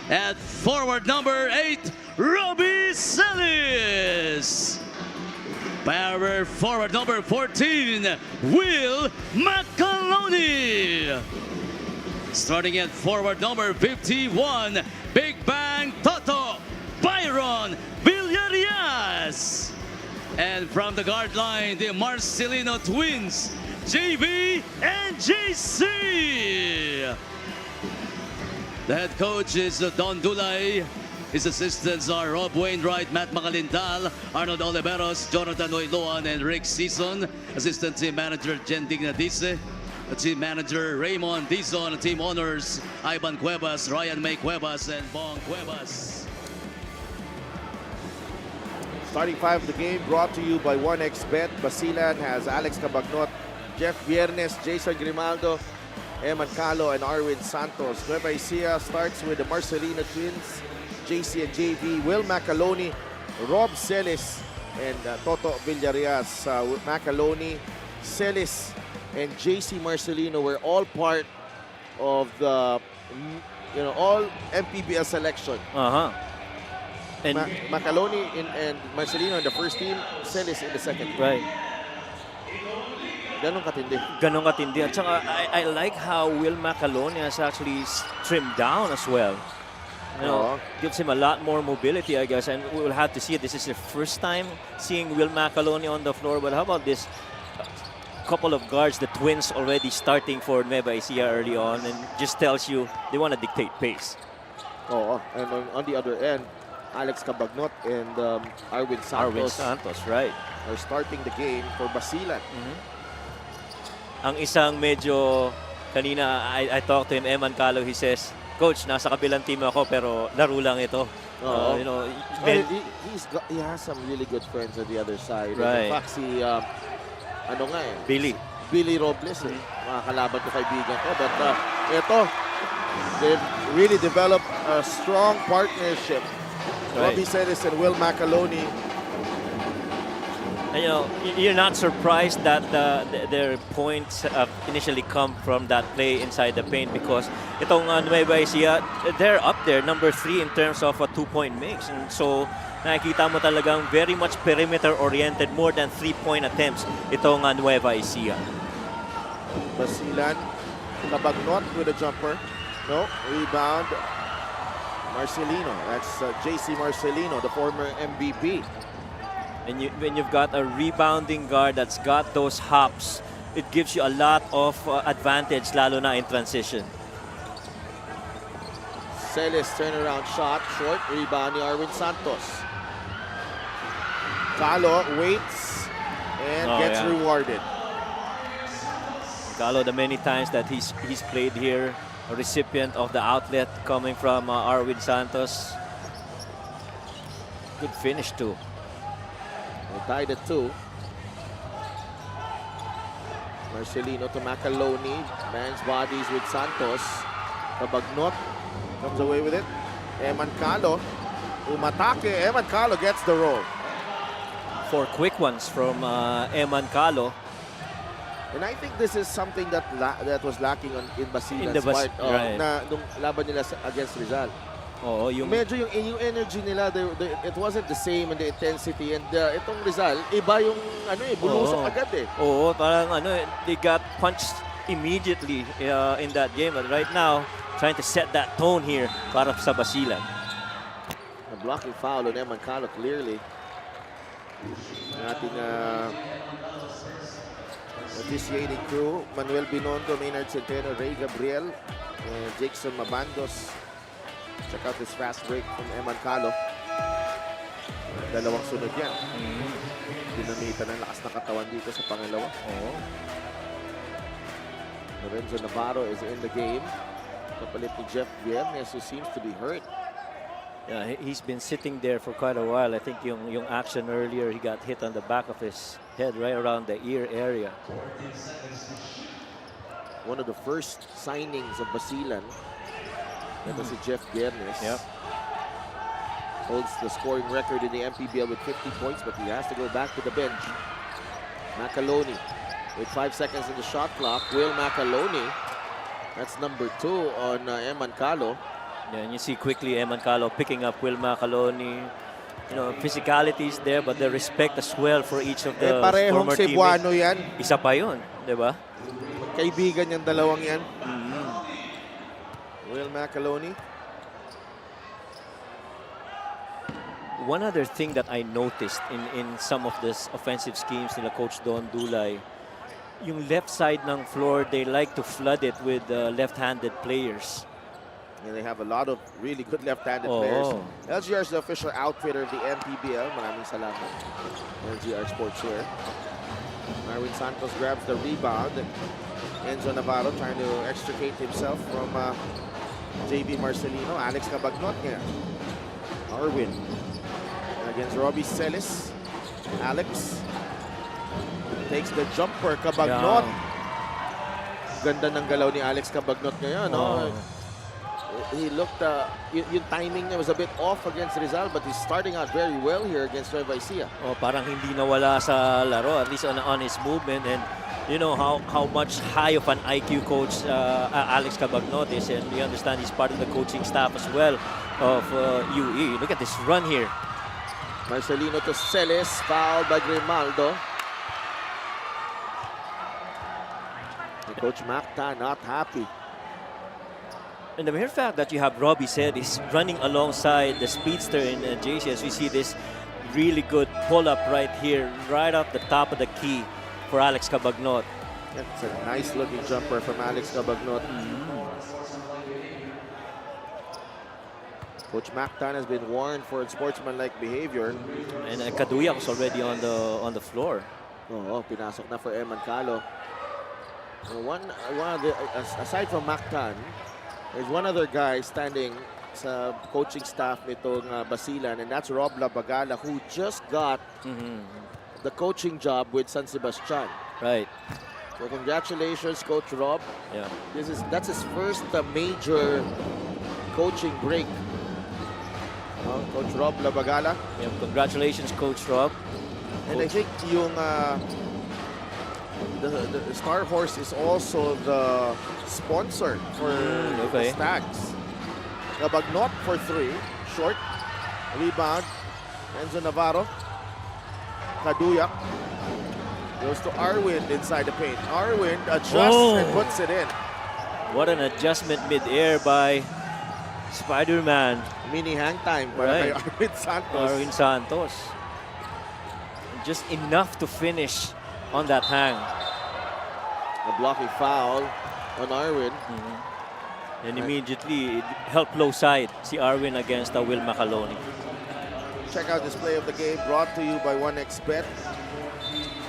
At forward number 8, Robbie Celis. Power forward number 14, Will McAloney. Starting at forward number 51, Big Bang Toto, Byron Villarias. And from the guard line, the Marcelino twins, JB and JC. The head coach is Don Dulay. His assistants are Rob Wainwright, Matt Macalintal, Arnold Oliveros, Jonathan Oiloan, and Rick Season. Assistant team manager Jen Dignadice. Team manager Raymond Dizon. Team owners Ivan Cuevas, Ryan May Cuevas, and Bong Cuevas. Starting five of the game brought to you by 1xBet. Basilan has Alex Cabagnot, Jeff Viernes, Jason Grimaldo, Eman Calo, and Arwin Santos. Nueva Ecija starts with the Marcelino twins, JC and JV, Will McAloney, Rob Celis, and Toto Villarias. McAloney, Celis, and JC Marcelino were all part of the, all MPBL selection. And McAloney and Marcelino in the first team, Celis in the second team. Right. Ganun katindi. Ganun katindi. At saka, I like how Will McAloney has actually trimmed down as well. Gives him a lot more mobility, I guess, and we will have to see it. This is the first time seeing Will McAloney on the floor, but how about this couple of guards, the twins already starting for Nueva Ecija early on, and just tells you they want to dictate pace. And on the other end, Alex Cabagnot and Arwin Santos. Arwin Santos, right. Are starting the game for Basilan. Ang isang medyo, kanina I talked to him, Eman Calo, he says, Coach, nasa kabilang team ako pero laro lang ito. He has some really good friends on the other side. Right. In fact, si, Billy Robles, mga kalaban ko, kaibigan ko. But ito, they've really developed a strong partnership. Right. Robbie Celis and Will McAloney. And, you're not surprised that their points initially come from that play inside the paint because itong Nueva Ecija, they're up there, number 3 in terms of a 2-point mix. And so, nakikita mo talagang very much perimeter-oriented, more than 3-point attempts itong Nueva Ecija. Basilan, Cabagnot with a jumper. No, rebound. Marcelino, that's JC Marcelino, the former MVP. And when you've got a rebounding guard that's got those hops, it gives you a lot of advantage, lalo na in transition. Celis turnaround shot, short, rebound ni Arwin Santos. Calo waits and gets rewarded. Calo, the many times that he's played here, a recipient of the outlet coming from Arwin Santos. Good finish too. They tied at 2. Marcelino to McAloney. Man's bodies with Santos. Cabagnot comes away with it. Eman Calo. Umatake. Eman Calo gets the roll. 4 quick ones from Eman Calo. And I think this is something that was lacking in Basilan's part. Right. Na nung laban nila against Rizal. Medyo yung energy nila, it wasn't the same in the intensity, and itong Rizal, iba yung bulusok agad eh. Parang they got punched immediately in that game, but right now trying to set that tone here para sa Basilan. A blocking foul on Eman Calo clearly. Ating officiating crew, Manuel Binondo, Maynard Centeno, Ray Gabriel, and Jackson Mabandos. Check out this fast break from Eman Calo. Dalawang sunod yan. Dinamitan ng lakas na katawan dito sa pangalawa. Lorenzo Navarro is in the game. Kapalit ni Jeff Viernes, who seems to be hurt. Yeah, he's been sitting there for quite a while. I think yung action earlier, he got hit on the back of his head, right around the ear area. One of the first signings of Basilan. That was Jeff Viernes. Yep. Holds the scoring record in the MPBL with 50 points, but he has to go back to the bench. McAloney with 5 seconds in the shot clock. Will McAloney, that's number 2 on Eman Calo. Yeah, and you see quickly Eman Calo picking up Will Macaloni. You know, physicality is there, but the respect as well for each of the Parehong former Cebuano teammates. yan. Isa pa yun, di ba? Kaibigan yung dalawang yan. Will Macaloni. One other thing that I noticed in some of this offensive schemes nila Coach Don Dulay, yung left side ng floor, they like to flood it with left-handed players. And they have a lot of really good left-handed players. LGR is the official outfitter of the MPBL. Maraming salamat. LGR Sportswear. Marwin Santos grabs the rebound. Enzo Navarro trying to extricate himself from JV Marcelino. Alex Cabagnot ngayon. Arwin against Robbie Celis. Alex takes the jumper. Cabagnot. Ganda ng galaw ni Alex Cabagnot ngayon. No? He looked, yung timing niya was a bit off against Rizal, but he's starting out very well here against Nueva Ecija. Parang hindi nawala sa laro, at least on his movement. And you know how much high of an IQ coach Alex Cabagnot is, and we understand he's part of the coaching staff as well of UE. Look at this run here. Marcelino to Celis, fouled by Grimaldo. Coach Macta not happy. And the mere fact that you have Robbie said is running alongside the speedster in JC, as we see this really good pull-up right here, right off the top of the key for Alex Cabagnot. That's a nice-looking jumper from Alex Cabagnot. Coach Mactan has been warned for unsportsmanlike behavior. And Kaduya was already on the floor. Pinasok na for Eman Calo. Aside from Mactan, there's one other guy standing sa coaching staff nitong Basilan, and that's Rob Labagala, who just got the coaching job with San Sebastian. Right. So congratulations, Coach Rob. Yeah. That's his first major coaching break. Coach Rob Labagala. Yeah, congratulations, Coach Rob. And I think yung the Star Horse is also the sponsor for the Stags. Cabagnot for 3, short, rebound, Enzo Navarro. Kaduyak goes to Arwin inside the paint. Arwin adjusts and puts it in. What an adjustment mid-air by Spider-Man. Mini hang time by Arwin Santos. Arwin Santos. Just enough to finish on that hang. A blocking foul on Arwin. And immediately it helped low side si Arwin against Will Macaloni. Check out this play of the game brought to you by 1xBet.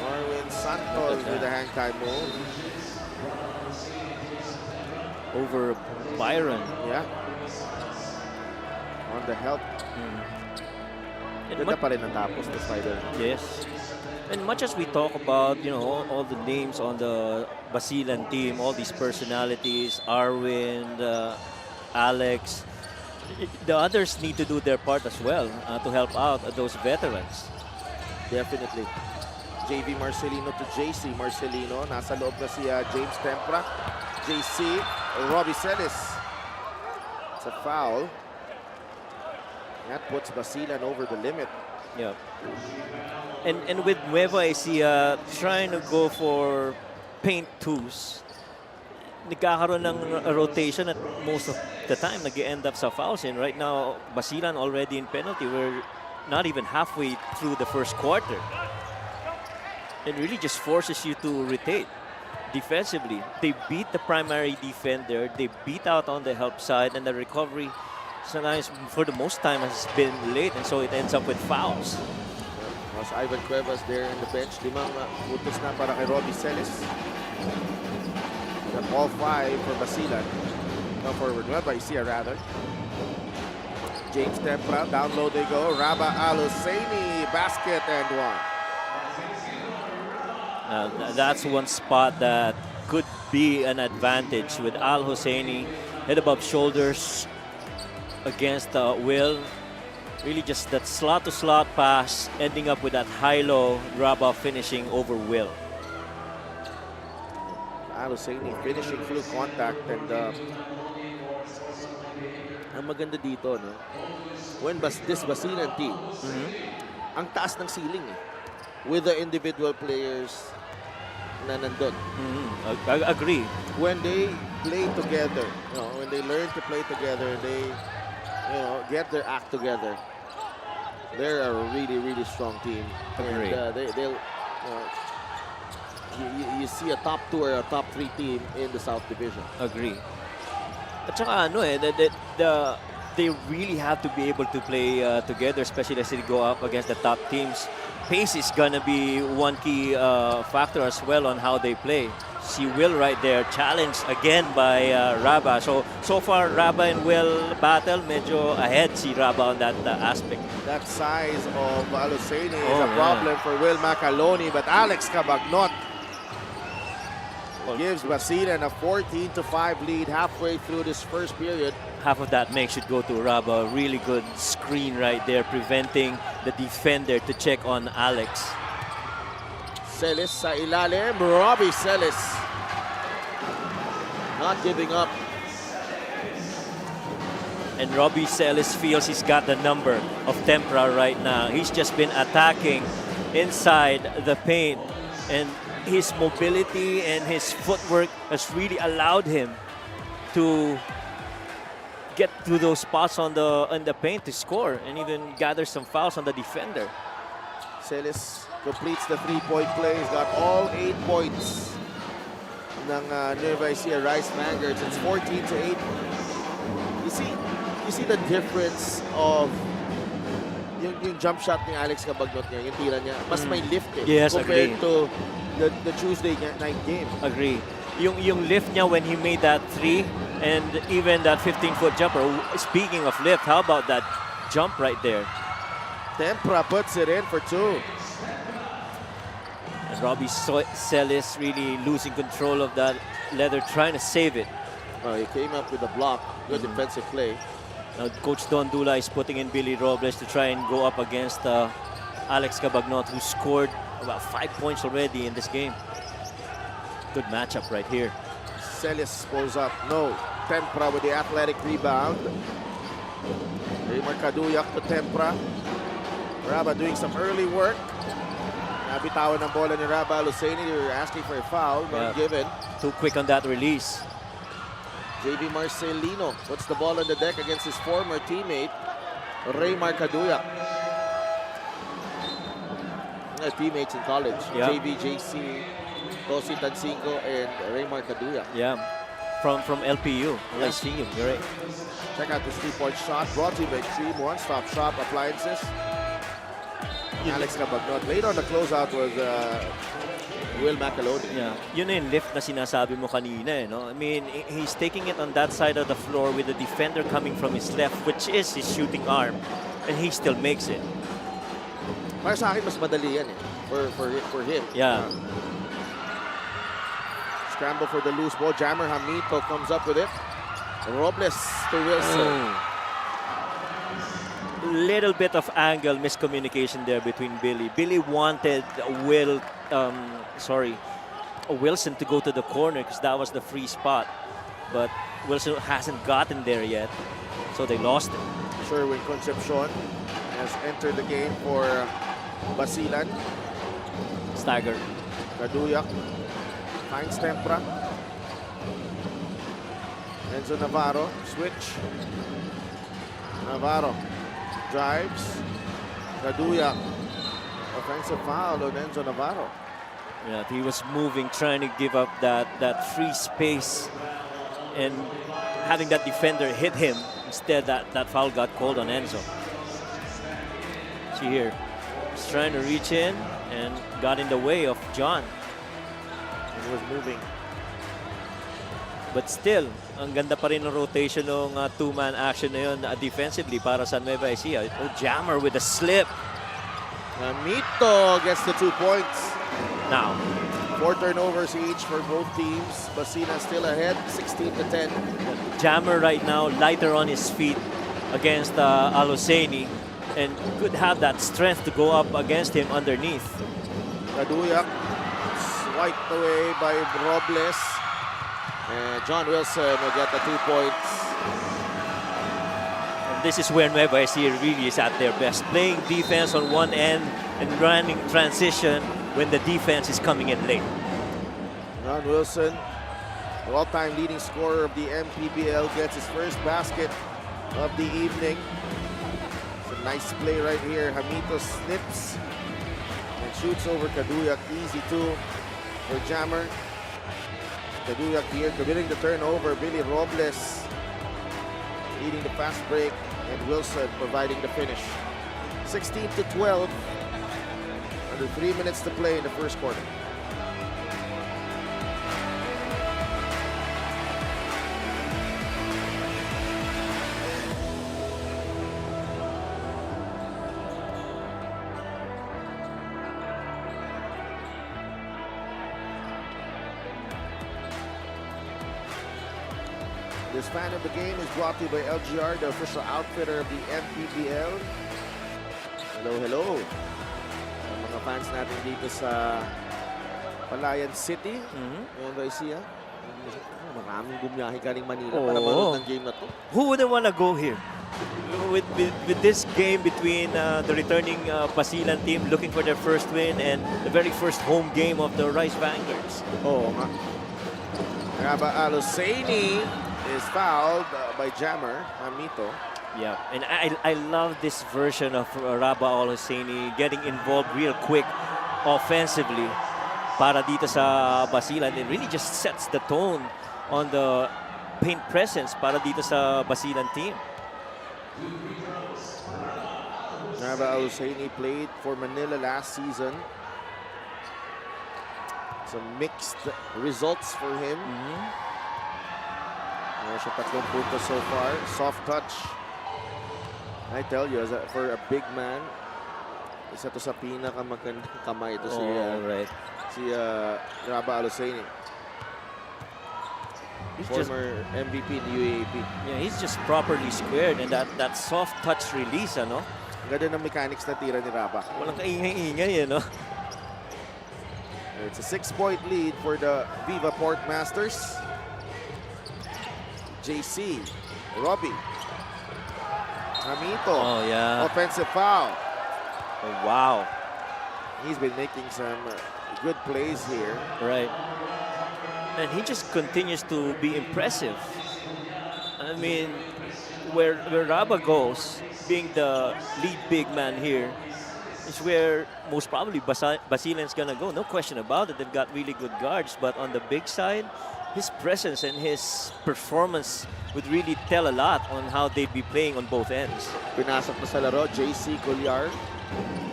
Arwin Santos with a hang time move. Over Byron. Yeah. On the help. Ganda pa rin ang tapos the Spider. Yes. And much as we talk about, you know, all the names on the Basilan team, all these personalities, Arwin, Alex, the others need to do their part as well to help out those veterans. Definitely. JV Marcelino to JC Marcelino. Nasa loob na si James Tempra. JC, Robbie Celis. It's a foul. That puts Basilan over the limit. Yeah. And with Nueva Ecija trying to go for paint twos, nagkakaroon ng rotation at most of the time nag-end up sa fouls. And right now, Basilan already in penalty. We're not even halfway through the first quarter. It really just forces you to rotate defensively. They beat the primary defender. They beat out on the help side, and the recovery sometimes, for the most time, has been late, and so it ends up with fouls. Was Ivan Cuevas there in the bench. 5 utos na para kay Robbie Celis. All 5 for Basilan. No, for Nueva Ecija rather. James Tempra, down low they go. Raba Al-Husseini, basket and one. That's one spot that could be an advantage with Al-Husseini head above shoulders against Will. Really just that slot-to-slot pass, ending up with that high-low Raba finishing over Will. Al-Husseini finishing through contact, and ang maganda dito, no? When this Basilan team, ang taas ng ceiling eh. With the individual players na nandun. Agree. When they play together, when they learn to play together, they, get their act together. They're a really, really strong team. Agree. And they'll, you see a top 2 or a top 3 team in the South Division. Agree. At saka they really have to be able to play together, especially as they go up against the top teams. Pace is gonna be one key factor as well on how they play. See Will right there, challenged again by Raba. So far, Raba and Will battle, medyo ahead si Raba on that aspect. That size of Aluseni is a problem for Will Macaloni, but Alex Cabagnot gives Basilan a 14-5 lead halfway through this first period. Half of that make should go to Raba. Really good screen right there, preventing the defender to check on Alex. Celis sa ilalim, Robbie Celis not giving up. And Robbie Celis feels he's got the number of Tempra right now. He's just been attacking inside the paint, and his mobility and his footwork has really allowed him to get to those spots on the paint to score and even gather some fouls on the defender. Celis completes the 3-point play. He's got all 8 points ng Nueva Ecija Rice Vanguards. It's 14-8. You see the difference of yung jump shot ni Alex Cabagnot niya, yung tira niya, mas may lift Yes, compared agree. to the Tuesday night game. Agree. Yung lift niya when he made that 3 and even that 15-foot jumper. Speaking of lift, how about that jump right there? Tempra puts it in for 2. And Robbie Celis really losing control of that leather, trying to save it. He came up with a block. Good defensive play. Now, Coach Don Dula is putting in Billy Robles to try and go up against Alex Cabagnot, who scored about 5 points already in this game. Good matchup right here. Celis pulls up. No. Tempra with the athletic rebound. Raymar Caduyak to Tempra. Raba doing some early work. Nabitawan ng bola ni Raba Aluseni. They were asking for a foul. Not given. Too quick on that release. JV Marcelino puts the ball on the deck against his former teammate, Raymar Caduyak. Teammates in college. JV, JC, Tosi Tansingo, and Raymar Caduyak. Yeah, from LPU. I see him. You're right. Check out this 3-point shot brought to you by Extreme One-Stop Shop Appliances. Alex Cabagnot. Late on the closeout was Will Macaloni. Yeah, yun yung lift na sinasabi mo kanina. No? I mean, he's taking it on that side of the floor with the defender coming from his left, which is his shooting arm, and he still makes it. Para sa akin, mas madali yan for him. Yeah. Scramble for the loose ball. Jammer Hamito comes up with it. Robles to Wilson. Little bit of angle miscommunication there between Billy. Billy wanted Wilson to go to the corner because that was the free spot. But Wilson hasn't gotten there yet, so they lost it. Sherwin Concepcion has entered the game for Basilan. Stagger. Caduyak finds Tempra. Enzo Navarro, switch. Navarro drives. Caduyak. Offensive foul on Enzo Navarro. Yeah, he was moving, trying to give up that free space, and having that defender hit him. Instead, that foul got called on Enzo. See here, he's trying to reach in and got in the way of John. He was moving. But still, ang ganda pa rin ng rotation ng two-man action na yun defensively para sa Nueva Ecija. Oh, Jammer with a slip. Mito gets the 2 points. Now, 4 turnovers each for both teams. Basilan still ahead, 16-10. Jammer right now lighter on his feet against Aluseni, and could have that strength to go up against him underneath. Caduyak swiped away by Robles. And John Wilson will get the 2 points. this is where Nueva Ecija really is at their best. Playing defense on one end and running transition when the defense is coming in late. Ron Wilson, the all-time leading scorer of the MPBL, gets his first basket of the evening. It's a nice play right here. Hamito snips and shoots over Kaduyak. Easy two for Jammer. Kaduyak here committing the turnover. Billy Robles leading the fast break, and Wilson providing the finish. 16-12. Under 3 minutes to play in the first quarter. This fan of the game is brought to you by LGR, the official outfitter of the MPBL. Hello, hello. Ang mga fans natin dito sa Palayan City. Nueva Ecija. Maraming bumiyahe galing Manila para manood ng game na to. Who wouldn't want to go here? With this game between the returning Basilan team looking for their first win and the very first home game of the Rice Vanguards. Oo nga. Raba Alusaini is fouled by Jammer, Hamito. Yeah, and I love this version of Raba Al-Husseini getting involved real quick offensively para dito sa Basilan. It really just sets the tone on the paint presence para dito sa Basilan team. Raba Al-Husseini played for Manila last season. Some mixed results for him. Meron siya 3 puntos so far. Soft touch. I tell you, for a big man, isa to sa pinakamagandang kamay ito si Raba Al-Husseini. Former MVP in UAAP. Yeah, he's just properly squared, and that soft touch release, ano? Ganda ng mechanics na tira ni Raba. Walang kaingay-ingay, ano? It's a 6-point lead for the Viva Port Masters. JC, Robbie, Hamito. Oh, yeah. Offensive foul. Oh, wow. He's been making some good plays here. Right. And he just continues to be impressive. I mean, where Raba goes, being the lead big man here, is where most probably Basilan's gonna go. No question about it. They've got really good guards, but on the big side, his presence and his performance would really tell a lot on how they'd be playing on both ends. Pinasok na sa laro, JC Colliar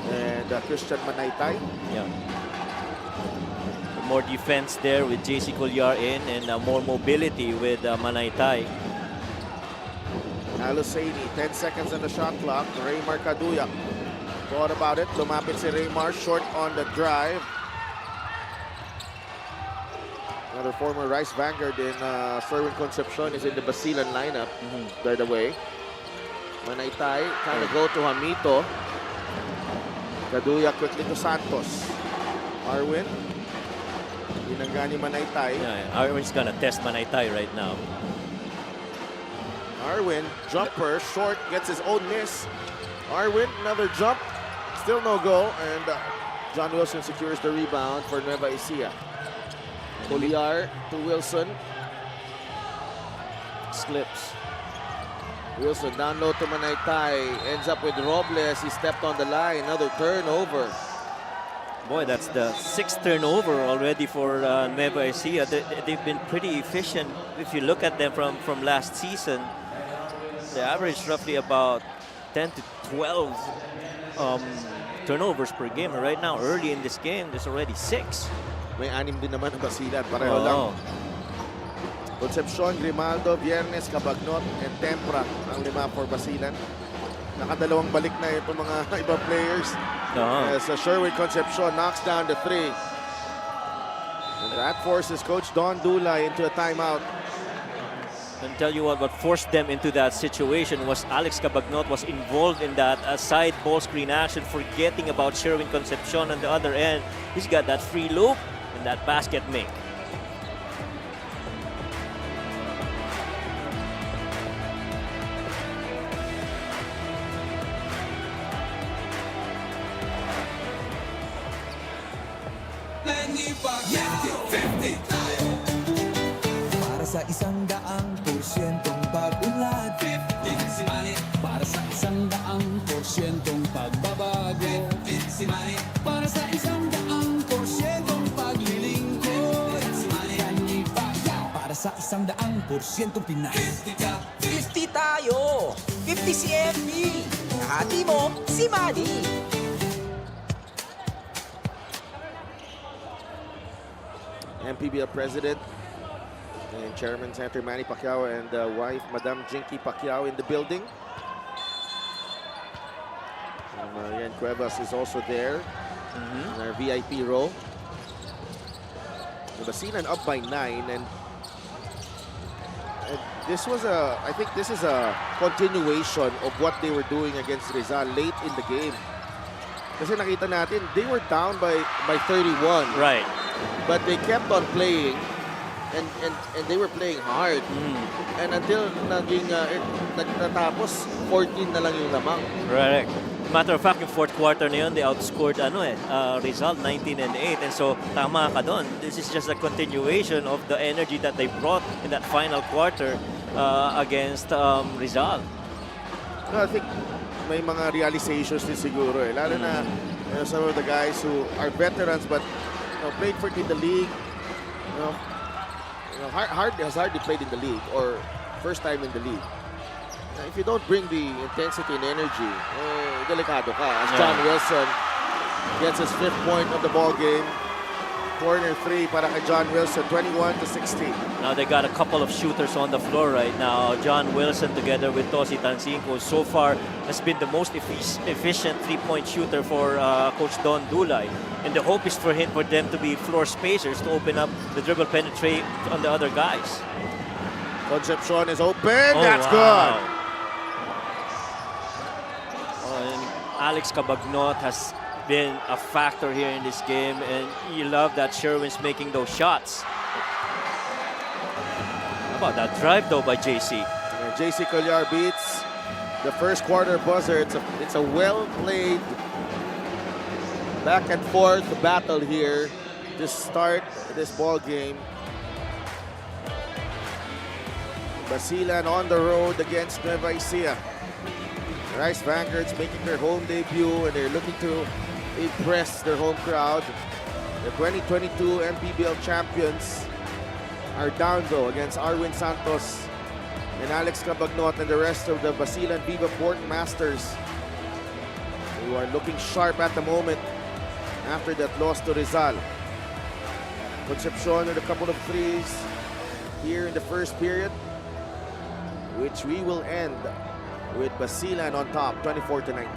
and Christian Manaytay. Yeah. More defense there with JC Colliar in, and more mobility with Manaytay. Al-Husseini, 10 seconds on the shot clock. Raymar Kaduyak thought about it. Lumapit si Raymar, short on the drive. Another former Rice Vanguard in Sherwin Concepcion is in the Basilan lineup, by the way. Manaytay trying to go to Hamito. Kaduyak quickly to Santos. Arwin. Binangga ni Manaytay. Yeah, Arwin's gonna test Manaytay right now. Arwin, jumper, short, gets his own miss. Arwin, another jump. Still no go, and John Wilson secures the rebound for Nueva Ecija. Colliar to Wilson. Slips. Wilson down low to Manaytay. Ends up with Robles. He stepped on the line. Another turnover. Boy, that's the 6th turnover already for Nueva Ecija. They've been pretty efficient. If you look at them from last season, they averaged roughly about 10 to 12 turnovers per game. And right now, early in this game, there's already 6. May 6 din naman ang Basilan. Pareho lang. Concepcion, Grimaldo, Viernes, Cabagnot, and Tempra ang 5 for Basilan. Nakadalawang balik na itong mga ibang players. As Sherwin Concepcion knocks down the 3. And that forces Coach Don Dulay into a timeout. And tell you what forced them into that situation was Alex Cabagnot was involved in that side ball screen action, forgetting about Sherwin Concepcion on the other end. He's got that free loop and that basket make. Para sa 100% pag-unlad, 50 si Manny. Para sa 100% pagbabago, 50 si Manny. Para sa 100% paglilingkod, 50 si Manny. Para sa 100% Pinas, 50 tayo! 50 si MB! Kahati mo, si Manny! MPBL President and Chairman Senator Manny Pacquiao and wife Madam Jinky Pacquiao in the building. Marian Cuevas is also there in our VIP row. The Basilan up by 9, and this was I think this is a continuation of what they were doing against Rizal late in the game. Kasi nakita natin, they were down by 31. Right. But they kept on playing, and they were playing hard. And until natapos, 14 na lang yung lamang. Correct. Matter of fact, yung fourth quarter na yun, they outscored result 19-8. And so, tama ka doon. This is just a continuation of the energy that they brought in that final quarter against Rizal. No, I think may mga realizations din siguro eh. Lalo na some of the guys who are veterans but played for in the league. Has hardly played in the league or first time in the league. If you don't bring the intensity and energy, delikado ka. As John Wilson gets his 5th point of the ball game. Corner 3 para kay John Wilson, 21-16. Now they got a couple of shooters on the floor right now. John Wilson together with Tosi Tansinko so far has been the most efficient three-point shooter for Coach Don Dulay. And the hope is for them to be floor spacers to open up the dribble penetrate on the other guys. Concepcion is open. That's good. And Alex Cabagnot has been a factor here in this game, and you love that Sherwin's making those shots. How about that drive though by JC? JC Colliar beats the first quarter buzzer. It's a well-played back and forth battle here to start this ball game. Basilan on the road against NUEVA ECIJA. Rice Vanguards making their home debut, and they're looking to impress their home crowd. The 2022 MPBL champions are down though against Arwin Santos and Alex Cabagnot and the rest of the Basilan Viva Port Masters, who are looking sharp at the moment after that loss to Rizal. Concepcion with a couple of threes here in the first period, which we will end with Basilan on top, 24-19.